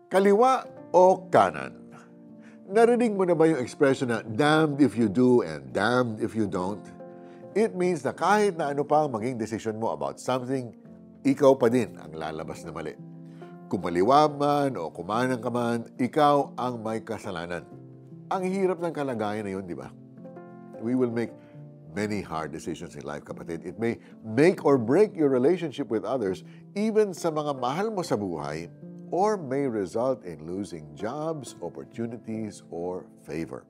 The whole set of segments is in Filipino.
Kaliwa o kanan? Narinig mo na ba yung expression na damned if you do and damned if you don't? It means na kahit na ano pa ang maging desisyon mo about something, ikaw pa din ang lalabas na mali. Kumaliwa man o kumanang ka man, ikaw ang may kasalanan. Ang hirap ng kalagayan na yun, di ba? We will make many hard decisions in life, kapatid. It may make or break your relationship with others, even sa mga mahal mo sa buhay, or may result in losing jobs, opportunities, or favor.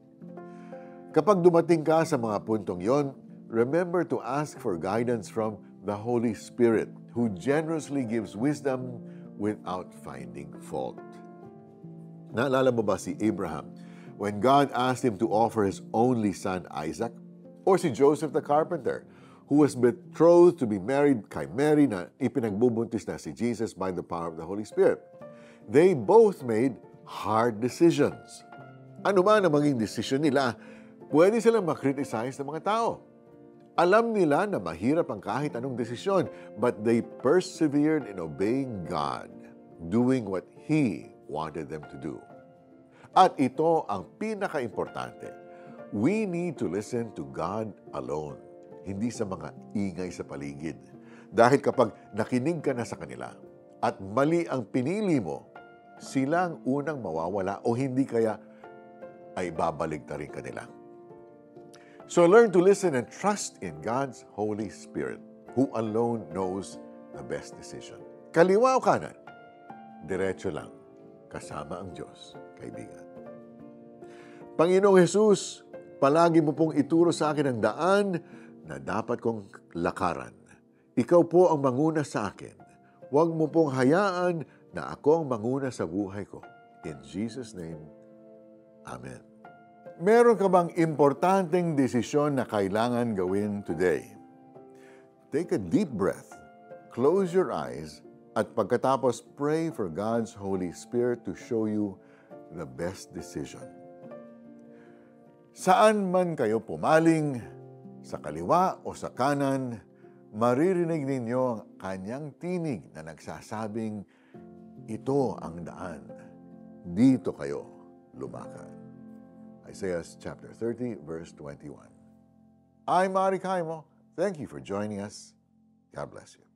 Kapag dumating ka sa mga puntong yon, remember to ask for guidance from the Holy Spirit, who generously gives wisdom without finding fault. Naalala mo ba si Abraham when God asked him to offer his only son Isaac? Or si Joseph the carpenter, who was betrothed to be married kay Mary na ipinagbubuntis na si Jesus by the power of the Holy Spirit? They both made hard decisions. Ano man ang maging desisyon nila, pwede silang makriticize ng mga tao. Alam nila na mahirap ang kahit anong desisyon, but they persevered in obeying God, doing what He wanted them to do. At ito ang pinaka-importante. We need to listen to God alone, hindi sa mga ingay sa paligid. Dahil kapag nakinig ka na sa kanila at mali ang pinili mo, sila ang unang mawawala o hindi kaya ay babaligtarin ka nila. So learn to listen and trust in God's Holy Spirit, who alone knows the best decision. Kaliwa o kanan? Diretso lang, kasama ang Diyos, kaibigan. Panginoong Jesus, palagi mo pong ituro sa akin ang daan na dapat kong lakaran. Ikaw po ang manguna sa akin. Huwag mo pong hayaan na ako ang manguna sa buhay ko. In Jesus' name, Amen. Meron ka bang importanteng desisyon na kailangan gawin today? Take a deep breath, close your eyes, at pagkatapos pray for God's Holy Spirit to show you the best decision. Saan man kayo pumaling, sa kaliwa o sa kanan, maririnig ninyo ang kanyang tinig na nagsasabing, ito ang daan. Dito kayo lumakad. Isaiah chapter 30, verse 21. I'm Ari Kaimo. Thank you for joining us. God bless you.